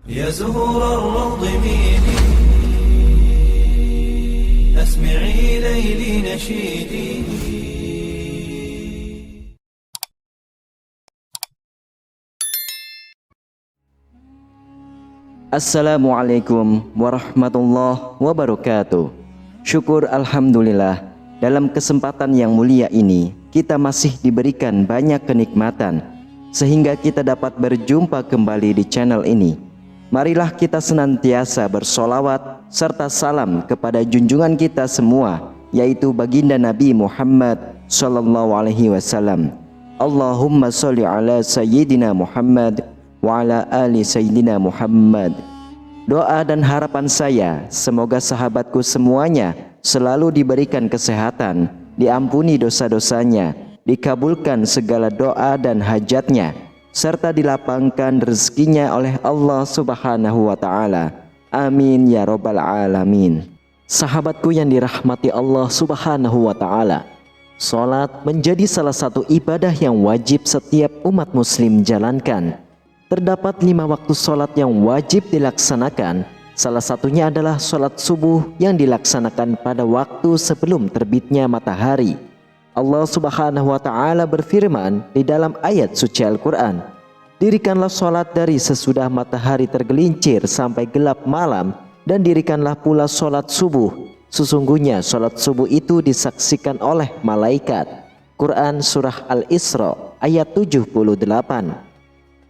يا زهور الروض ميدي أسمعي ليلي نشيدي. Assalamualaikum warahmatullahi wabarakatuh. Syukur alhamdulillah, dalam kesempatan yang mulia ini kita masih diberikan banyak kenikmatan sehingga kita dapat berjumpa kembali di channel ini. Marilah kita senantiasa bersolawat serta salam kepada junjungan kita semua, yaitu baginda Nabi Muhammad sallallahu alaihi wasallam. Allahumma sholli ala sayyidina Muhammad wa ala ali sayyidina Muhammad. Doa dan harapan saya, semoga sahabatku semuanya selalu diberikan kesehatan, diampuni dosa-dosanya, dikabulkan segala doa dan hajatnya, serta dilapangkan rezekinya oleh Allah Subhanahu wa Ta'ala. Amin ya Rabbal Alamin. Sahabatku yang dirahmati Allah Subhanahu wa Ta'ala, salat menjadi salah satu ibadah yang wajib setiap umat muslim jalankan. Terdapat 5 waktu salat yang wajib dilaksanakan. Salah satunya adalah salat subuh yang dilaksanakan pada waktu sebelum terbitnya matahari. Allah Subhanahu wa Ta'ala berfirman di dalam ayat suci Al-Quran, "Dirikanlah salat dari sesudah matahari tergelincir sampai gelap malam, dan dirikanlah pula salat subuh. Sesungguhnya salat subuh itu disaksikan oleh malaikat." Quran Surah Al-Isra ayat 78.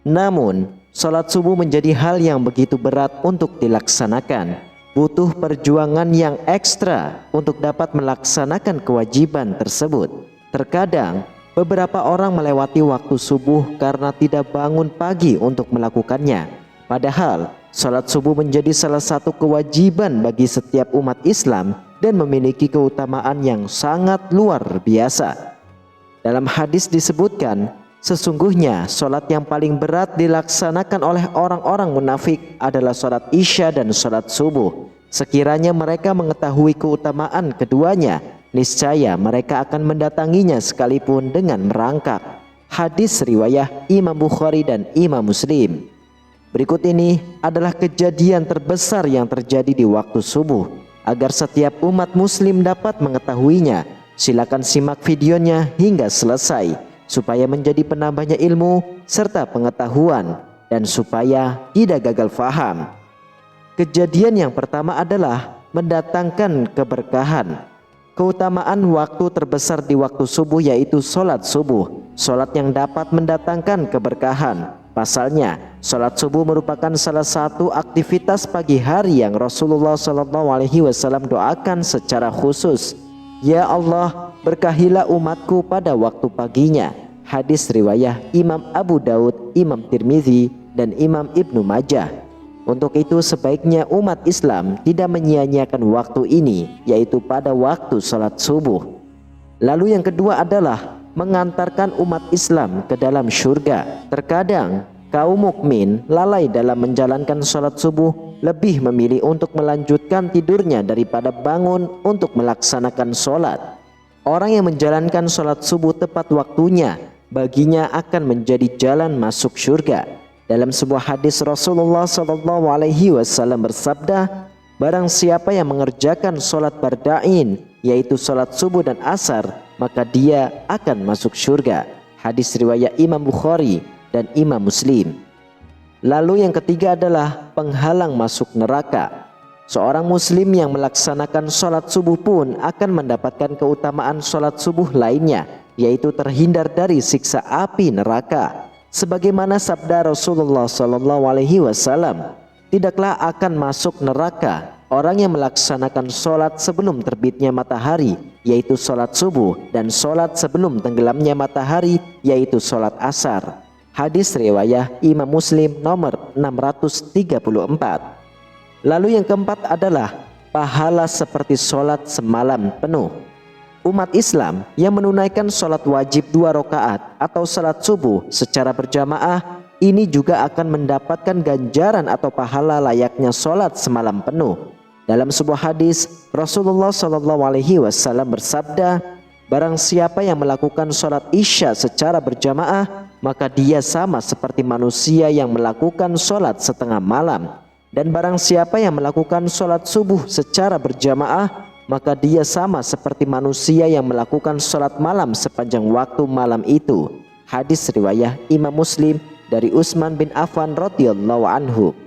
Namun, salat subuh menjadi hal yang begitu berat untuk dilaksanakan. Butuh perjuangan yang ekstra untuk dapat melaksanakan kewajiban tersebut. Terkadang, beberapa orang melewati waktu subuh karena tidak bangun pagi untuk melakukannya. Padahal, salat subuh menjadi salah satu kewajiban bagi setiap umat Islam dan memiliki keutamaan yang sangat luar biasa. Dalam hadis disebutkan, sesungguhnya salat yang paling berat dilaksanakan oleh orang-orang munafik adalah salat Isya dan salat subuh. Sekiranya mereka mengetahui keutamaan keduanya, niscaya mereka akan mendatanginya sekalipun dengan merangkak. Hadis riwayah Imam Bukhari dan Imam Muslim. Berikut ini adalah kejadian terbesar yang terjadi di waktu subuh. Agar setiap umat muslim dapat mengetahuinya, silakan simak videonya hingga selesai, supaya menjadi penambahnya ilmu serta pengetahuan dan supaya tidak gagal faham. Kejadian yang pertama adalah mendatangkan keberkahan. Keutamaan waktu terbesar di waktu subuh yaitu sholat subuh, sholat yang dapat mendatangkan keberkahan. Pasalnya, sholat subuh merupakan salah satu aktivitas pagi hari yang Rasulullah SAW doakan secara khusus. Ya Allah, berkahilah umatku pada waktu paginya. Hadis riwayah Imam Abu Daud, Imam Tirmizi, dan Imam Ibnu Majah. Untuk itu sebaiknya umat Islam tidak menyia-nyiakan waktu ini, yaitu pada waktu salat subuh. Lalu yang kedua adalah mengantarkan umat Islam ke dalam syurga. Terkadang kaum mukmin lalai dalam menjalankan salat subuh, lebih memilih untuk melanjutkan tidurnya daripada bangun untuk melaksanakan sholat. Orang yang menjalankan sholat subuh tepat waktunya, baginya akan menjadi jalan masuk syurga. Dalam sebuah hadis Rasulullah SAW bersabda, barang siapa yang mengerjakan sholat barda'in, yaitu sholat subuh dan asar, maka dia akan masuk syurga. Hadis riwayat Imam Bukhari dan Imam Muslim. Lalu yang ketiga adalah penghalang masuk neraka. Seorang muslim yang melaksanakan sholat subuh pun akan mendapatkan keutamaan sholat subuh lainnya, yaitu terhindar dari siksa api neraka. Sebagaimana sabda Rasulullah SAW, tidaklah akan masuk neraka orang yang melaksanakan sholat sebelum terbitnya matahari, yaitu sholat subuh, dan sholat sebelum tenggelamnya matahari, yaitu sholat asar. Hadis riwayah Imam Muslim nomor 634. Lalu yang keempat adalah pahala seperti sholat semalam penuh. Umat Islam yang menunaikan sholat wajib 2 rakaat atau sholat subuh secara berjamaah ini juga akan mendapatkan ganjaran atau pahala layaknya sholat semalam penuh. Dalam sebuah hadis Rasulullah SAW bersabda, barang siapa yang melakukan sholat isya secara berjamaah, maka dia sama seperti manusia yang melakukan sholat setengah malam. Dan barang siapa yang melakukan sholat subuh secara berjamaah, maka dia sama seperti manusia yang melakukan sholat malam sepanjang waktu malam itu. Hadis riwayat Imam Muslim dari Utsman bin Affan radhiyallahu anhu.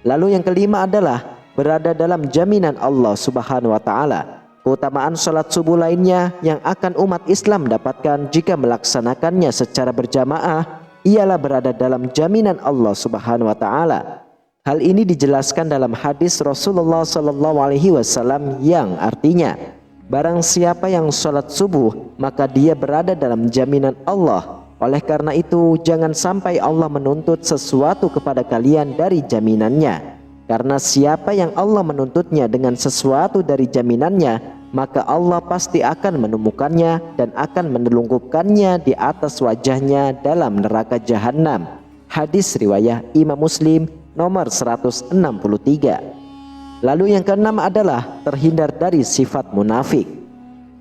Lalu yang kelima adalah berada dalam jaminan Allah Subhanahu wa taala. Keutamaan sholat subuh lainnya yang akan umat Islam dapatkan jika melaksanakannya secara berjamaah ialah berada dalam jaminan Allah Subhanahu wa taala. Hal ini dijelaskan dalam hadis Rasulullah SAW yang artinya, barang siapa yang sholat subuh maka dia berada dalam jaminan Allah. Oleh karena itu jangan sampai Allah menuntut sesuatu kepada kalian dari jaminannya. Karena siapa yang Allah menuntutnya dengan sesuatu dari jaminannya, maka Allah pasti akan menemukannya dan akan menelungkupkannya di atas wajahnya dalam neraka jahanam. Hadis riwayat Imam Muslim nomor 163. Lalu yang keenam adalah terhindar dari sifat munafik.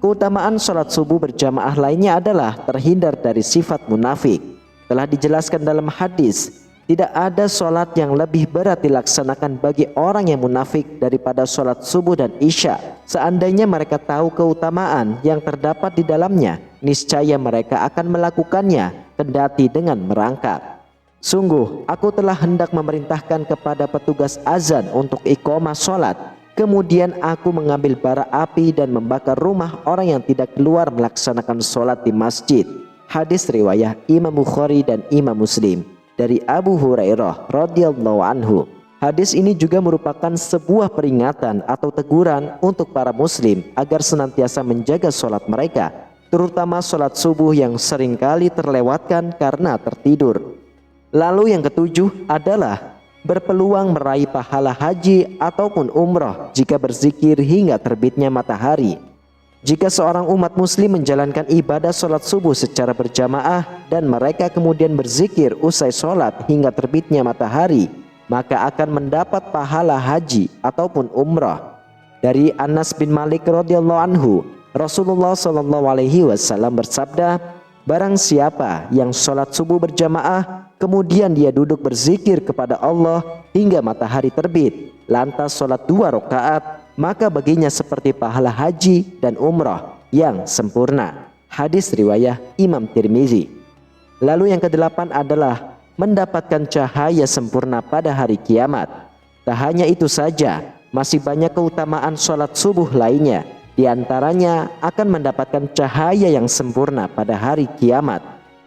Keutamaan sholat subuh berjamaah lainnya adalah terhindar dari sifat munafik. Telah dijelaskan dalam hadis, tidak ada sholat yang lebih berat dilaksanakan bagi orang yang munafik daripada sholat subuh dan isya. Seandainya mereka tahu keutamaan yang terdapat di dalamnya, niscaya mereka akan melakukannya kendati dengan merangkak. Sungguh, aku telah hendak memerintahkan kepada petugas azan untuk iqamah sholat. Kemudian aku mengambil bara api dan membakar rumah orang yang tidak keluar melaksanakan sholat di masjid. Hadis riwayat Imam Bukhari dan Imam Muslim dari Abu Hurairah radhiyallahu anhu. Hadis ini juga merupakan sebuah peringatan atau teguran untuk para muslim agar senantiasa menjaga sholat mereka, terutama sholat subuh yang seringkali terlewatkan karena tertidur. Lalu yang ketujuh adalah berpeluang meraih pahala haji ataupun umrah jika berzikir hingga terbitnya matahari. Jika seorang umat muslim menjalankan ibadah sholat subuh secara berjamaah dan mereka kemudian berzikir usai sholat hingga terbitnya matahari, maka akan mendapat pahala haji ataupun umrah. Dari Anas bin Malik radhiyallahu anhu, Rasulullah SAW bersabda, barang siapa yang sholat subuh berjamaah kemudian dia duduk berzikir kepada Allah hingga matahari terbit, lantas sholat 2 rakaat, maka baginya seperti pahala haji dan umrah yang sempurna. Hadis riwayat Imam Tirmizi. Lalu yang kedelapan adalah mendapatkan cahaya sempurna pada hari kiamat. Tak hanya itu saja, masih banyak keutamaan sholat subuh lainnya. Di antaranya akan mendapatkan cahaya yang sempurna pada hari kiamat.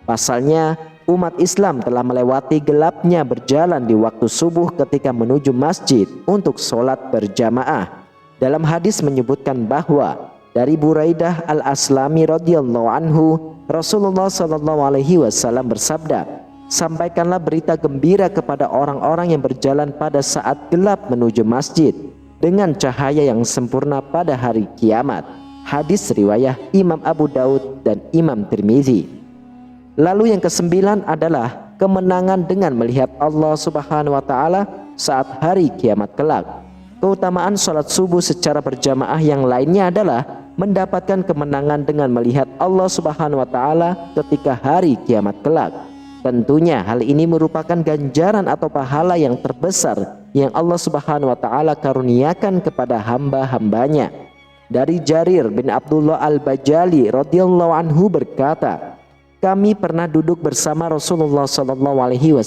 Pasalnya, umat Islam telah melewati gelapnya berjalan di waktu subuh ketika menuju masjid untuk sholat berjamaah. Dalam hadis menyebutkan bahwa dari Buraidah al-Aslami radhiyallahu anhu, Rasulullah SAW bersabda, sampaikanlah berita gembira kepada orang-orang yang berjalan pada saat gelap menuju masjid dengan cahaya yang sempurna pada hari kiamat. Hadis riwayat Imam Abu Daud dan Imam Tirmizi. Lalu yang kesembilan adalah kemenangan dengan melihat Allah Subhanahu wa taala saat hari kiamat kelak. Keutamaan sholat subuh secara berjamaah yang lainnya adalah mendapatkan kemenangan dengan melihat Allah Subhanahu wa taala ketika hari kiamat kelak. Tentunya hal ini merupakan ganjaran atau pahala yang terbesar yang Allah Subhanahu wa taala karuniakan kepada hamba-hambanya. Dari Jarir bin Abdullah al-Bajali radhiyallahu anhu berkata, kami pernah duduk bersama Rasulullah SAW.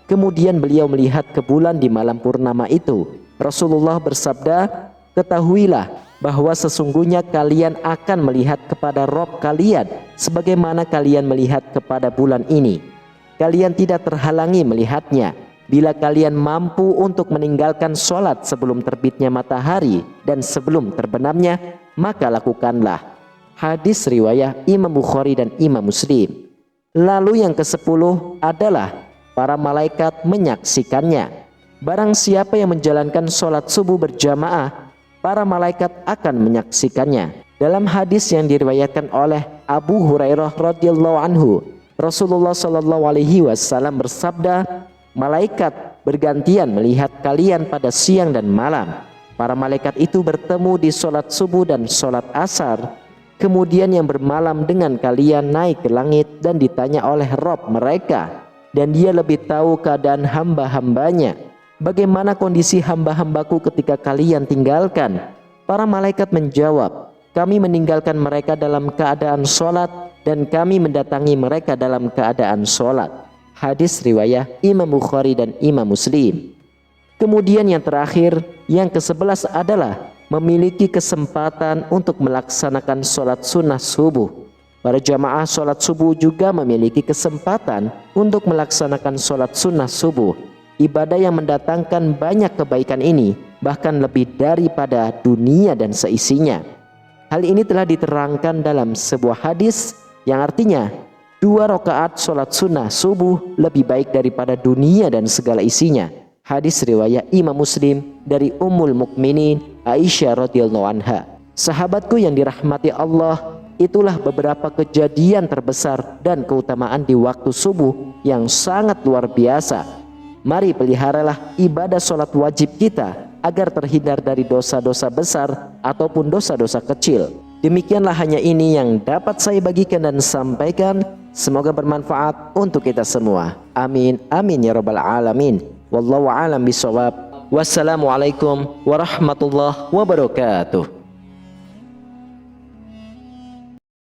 Kemudian beliau melihat ke bulan di malam purnama itu. Rasulullah bersabda, ketahuilah bahwa sesungguhnya kalian akan melihat kepada Rabb kalian sebagaimana kalian melihat kepada bulan ini. Kalian tidak terhalangi melihatnya bila kalian mampu untuk meninggalkan sholat sebelum terbitnya matahari dan sebelum terbenamnya, maka lakukanlah. Hadis riwayat Imam Bukhari dan Imam Muslim. Lalu yang ke-10 adalah para malaikat menyaksikannya. Barang siapa yang menjalankan sholat subuh berjamaah, para malaikat akan menyaksikannya. Dalam hadis yang diriwayatkan oleh Abu Hurairah radhiyallahu anhu, Rasulullah SAW bersabda, malaikat bergantian melihat kalian pada siang dan malam. Para malaikat itu bertemu di sholat subuh dan sholat asar. Kemudian yang bermalam dengan kalian naik ke langit dan ditanya oleh Rob mereka, dan dia lebih tahu keadaan hamba-hambanya. Bagaimana kondisi hamba-hambaku ketika kalian tinggalkan? Para malaikat menjawab, kami meninggalkan mereka dalam keadaan sholat, dan kami mendatangi mereka dalam keadaan sholat. Hadis riwayat Imam Bukhari dan Imam Muslim. Kemudian yang terakhir, yang ke-11 adalah memiliki kesempatan untuk melaksanakan sholat sunnah subuh. Para jamaah sholat subuh juga memiliki kesempatan untuk melaksanakan sholat sunnah subuh. Ibadah yang mendatangkan banyak kebaikan ini bahkan lebih daripada dunia dan seisinya. Hal ini telah diterangkan dalam sebuah hadis yang artinya 2 rakaat sholat sunnah subuh lebih baik daripada dunia dan segala isinya. Hadis riwayat Imam Muslim dari Ummul Mukminin Aisyah radhiyallahu anha. Sahabatku yang dirahmati Allah, itulah beberapa kejadian terbesar dan keutamaan di waktu subuh yang sangat luar biasa. Mari peliharalah ibadah sholat wajib kita agar terhindar dari dosa-dosa besar ataupun dosa-dosa kecil. Demikianlah hanya ini yang dapat saya bagikan dan sampaikan. Semoga bermanfaat untuk kita semua. Amin, amin ya rabbal alamin. Wallahu a'lam bishawab. Wassalamualaikum warahmatullahi wabarakatuh.